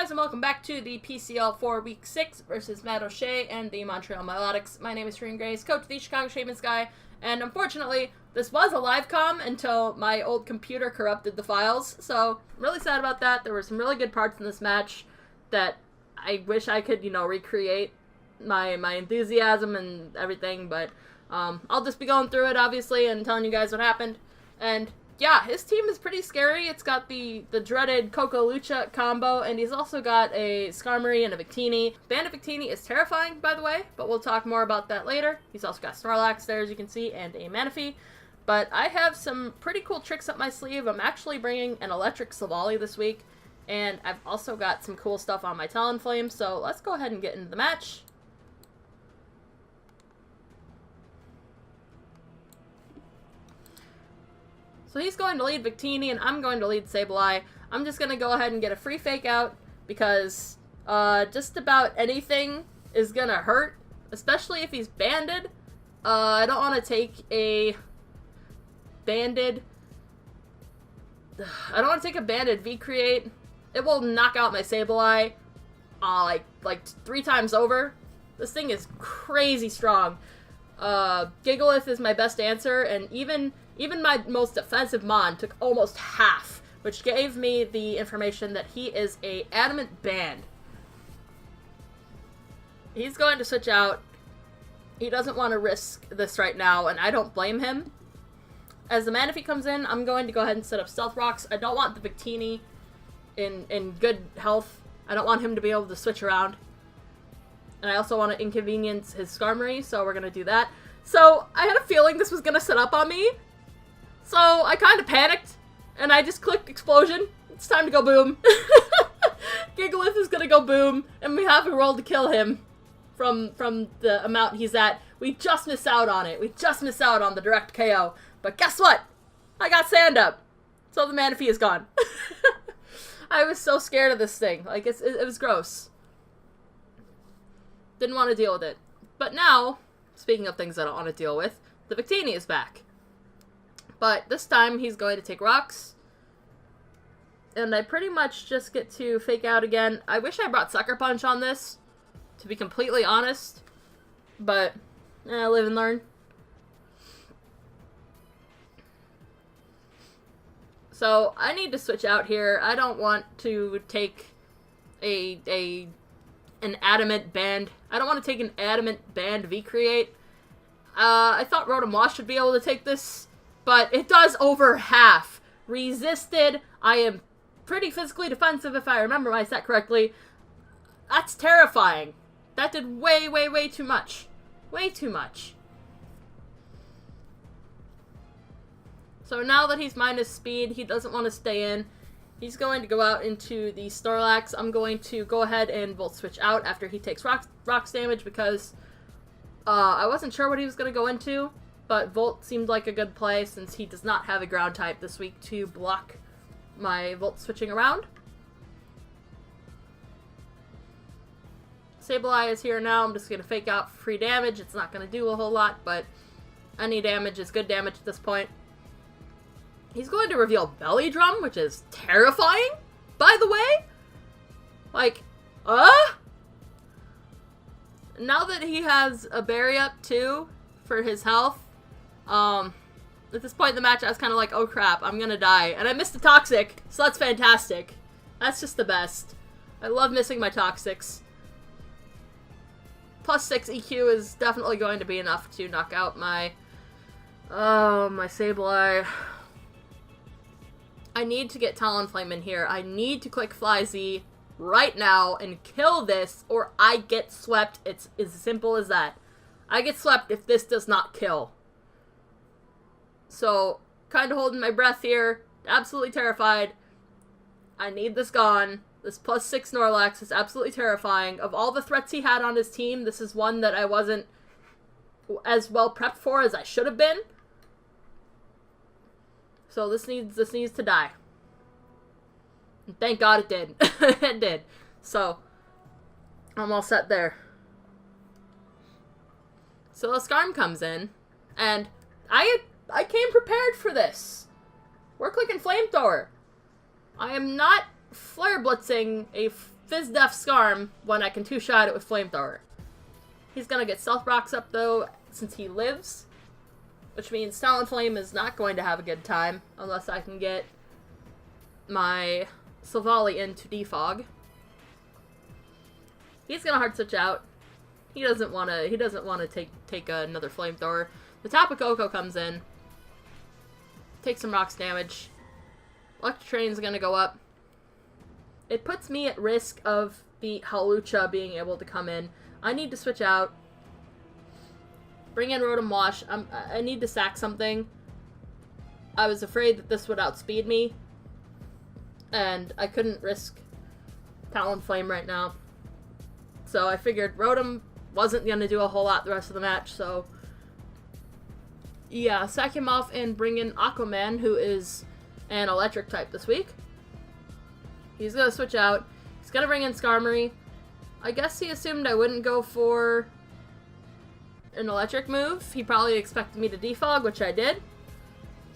guys, and welcome back to the PCL for Week 6 versus Matt O'Shea and the Montreal Milotics. My name is Shireen Grace, coach of the Chicago Shaman Sky, and unfortunately, this was a live comm until my old computer corrupted the files, so I'm really sad about that. There were some really good parts in this match that I wish I could, recreate my enthusiasm and everything, but I'll just be going through it, obviously, and telling you guys what happened. And yeah, his team is pretty scary. It's got the dreaded Coco Lucha combo, and he's also got a Skarmory and a Victini. Bandit Victini is terrifying, by the way, but we'll talk more about that later. He's also got Snorlax there, as you can see, and a Manaphy. But I have some pretty cool tricks up my sleeve. I'm actually bringing an Electric Silvally this week, and I've also got some cool stuff on my Talonflame, so let's go ahead and get into the match. So he's going to lead Victini, and I'm going to lead Sableye. I'm just going to go ahead and get a free fake out, because just about anything is going to hurt, especially if he's banded. I don't want to take a banded V-Create. It will knock out my Sableye like 3 times over. This thing is crazy strong. Gigalith is my best answer, and even my most defensive Mon took almost half, which gave me the information that he is a Adamant Band. He's going to switch out. He doesn't want to risk this right now, and I don't blame him. As the Manaphy comes in, I'm going to go ahead and set up Stealth Rocks. I don't want the Victini in good health. I don't want him to be able to switch around. And I also want to inconvenience his Skarmory, so we're going to do that. So, I had a feeling this was going to set up on me. So, I kind of panicked, and I just clicked Explosion. It's time to go boom. Gigalith is going to go boom, and we have a roll to kill him from the amount he's at. We just miss out on it. We just miss out on the direct KO. But guess what? I got Sand Up. So the Manaphy is gone. I was so scared of this thing. Like, it was gross. Didn't want to deal with it. But now, speaking of things I don't want to deal with, the Victini is back. But this time, he's going to take rocks. And I pretty much just get to fake out again. I wish I brought Sucker Punch on this, to be completely honest. But, live and learn. So, I need to switch out here. I don't want to take an Adamant Band. I don't want to take an Adamant Band V-Create. I thought Rotom Wash should be able to take this, but it does over half. Resisted. I am pretty physically defensive if I remember my set correctly. That's terrifying. That did way, way, way too much. Way too much. So now that he's minus speed, he doesn't want to stay in. He's going to go out into the Snorlax. I'm going to go ahead and Volt Switch out after he takes rocks damage, because I wasn't sure what he was going to go into, but Volt seemed like a good play since he does not have a ground type this week to block my Volt switching around. Sableye is here now. I'm just going to fake out for free damage. It's not going to do a whole lot, but any damage is good damage at this point. He's going to reveal Belly Drum, which is terrifying, by the way. Like, now that he has a berry up, too, for his health, at this point in the match, I was kind of like, oh crap, I'm gonna die. And I missed the Toxic, so that's fantastic. That's just the best. I love missing my Toxics. Plus 6 EQ is definitely going to be enough to knock out my Sableye. I need to get Talonflame in here. I need to click Fly Z right now and kill this, or I get swept. It's as simple as that. I get swept if this does not kill. So, kind of holding my breath here. Absolutely terrified. I need this gone. This plus 6 Snorlax is absolutely terrifying. Of all the threats he had on his team, this is one that I wasn't as well prepped for as I should have been. So this needs to die. And thank God it did. It did. So, I'm all set there. So the Skarm comes in, and I came prepared for this. We're clicking Flamethrower. I am not Flare Blitzing a Fizz Def Skarm when I can two-shot it with Flamethrower. He's gonna get Stealth Rocks up, though, since he lives. Which means Talonflame is not going to have a good time unless I can get my Silvally into Defog. He's gonna hard switch out. He doesn't wanna take another Flamethrower. The Tapu Koko comes in. Takes some rocks damage. Electric Train's gonna go up. It puts me at risk of the Hawlucha being able to come in. I need to switch out. Bring in Rotom Wash. I need to sack something. I was afraid that this would outspeed me. And I couldn't risk Talonflame right now. So I figured Rotom wasn't going to do a whole lot the rest of the match, so... yeah, sack him off and bring in Aquaman, who is an electric type this week. He's going to switch out. He's going to bring in Skarmory. I guess he assumed I wouldn't go for an electric move. He probably expected me to defog, which I did.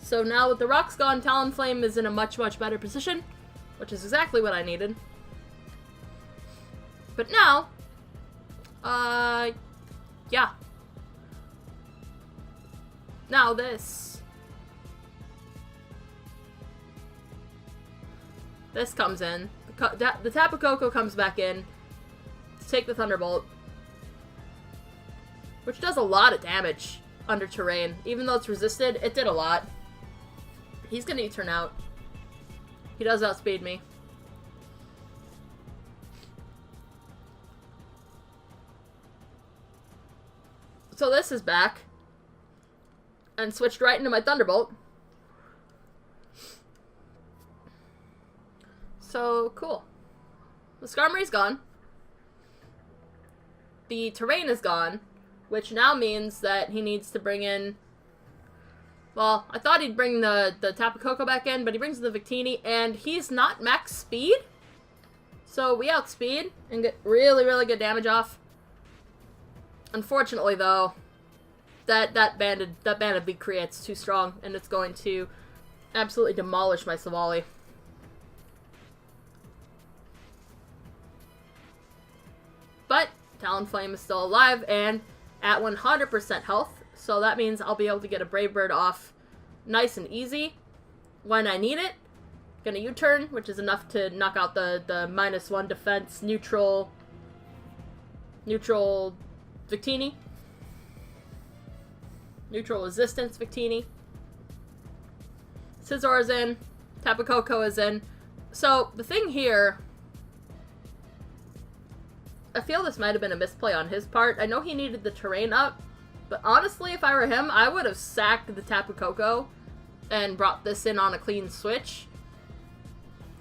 So now with the rocks gone, Talonflame is in a much, much better position, which is exactly what I needed. But now, yeah. Now this comes in. The Tapu Koko comes back in to take the Thunderbolt, which does a lot of damage under terrain. Even though it's resisted, it did a lot. He's gonna turn out. He does outspeed me. So this is back. And switched right into my Thunderbolt. So, cool. The Skarmory's gone. The terrain is gone, which now means that he needs to bring in... well, I thought he'd bring the Tapu Koko back in, but he brings the Victini, and he's not max speed. So we outspeed and get really, really good damage off. Unfortunately, though, that banded lead create's too strong, and it's going to absolutely demolish my Silvally. But Talonflame is still alive and at 100% health, so that means I'll be able to get a Brave Bird off nice and easy when I need it. Gonna U-turn, which is enough to knock out the -1 defense neutral Victini. Neutral resistance Victini. Scizor is in. Tapu Koko is in. So, the thing here... I feel this might have been a misplay on his part. I know he needed the terrain up, but honestly, if I were him, I would have sacked the Tapu Koko and brought this in on a clean switch.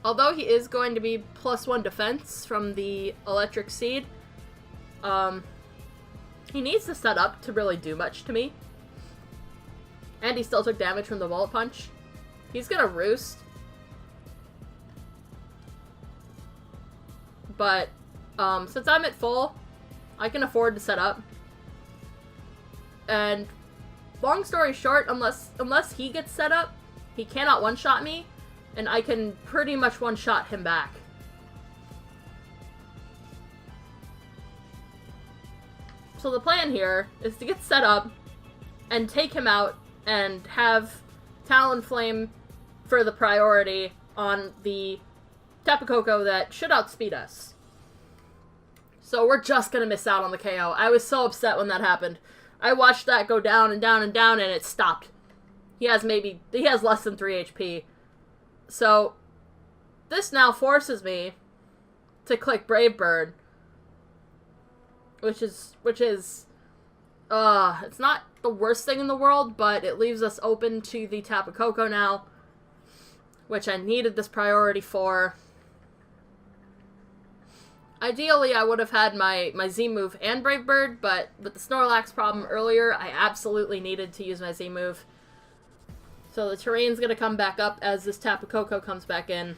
Although he is going to be +1 defense from the Electric Seed, he needs to set up to really do much to me. And he still took damage from the Bullet Punch. He's gonna Roost. But, since I'm at full, I can afford to set up. And, long story short, unless he gets set up, he cannot one-shot me, and I can pretty much one-shot him back. So the plan here is to get set up and take him out and have Talonflame for the priority on the Tapu Koko that should outspeed us. So we're just gonna miss out on the KO. I was so upset when that happened. I watched that go down and down and down, and it stopped. He has less than 3 HP. So, this now forces me to click Brave Bird. Which is, it's not the worst thing in the world, but it leaves us open to the Tapu Koko now, which I needed this priority for. Ideally, I would have had my Z move and Brave Bird, but with the Snorlax problem earlier, I absolutely needed to use my Z move. So the terrain's gonna come back up as this Tapu Koko comes back in.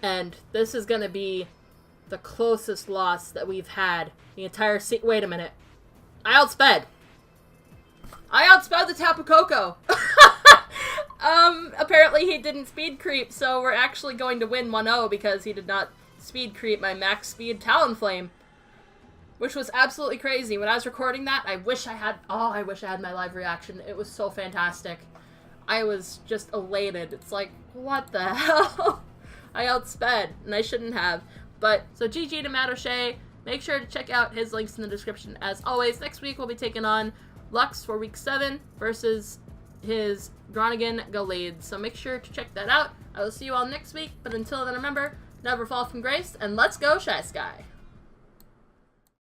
And this is gonna be the closest loss that we've had the entire wait a minute. I outsped the Tapu Koko! Apparently he didn't speed creep, so we're actually going to win 1-0 because he did not speed creep my max speed Talonflame, which was absolutely crazy. When I was recording that, I wish I had my live reaction. It was so fantastic. I was just elated. It's like, what the hell? I outsped, and I shouldn't have. But, so GG to Matt O'Shea. Make sure to check out his links in the description. As always, next week we'll be taking on Lux for week 7 versus his Groningen Gallade. So make sure to check that out. I will see you all next week. But until then, remember, never fall from grace, and let's go Shy Sky.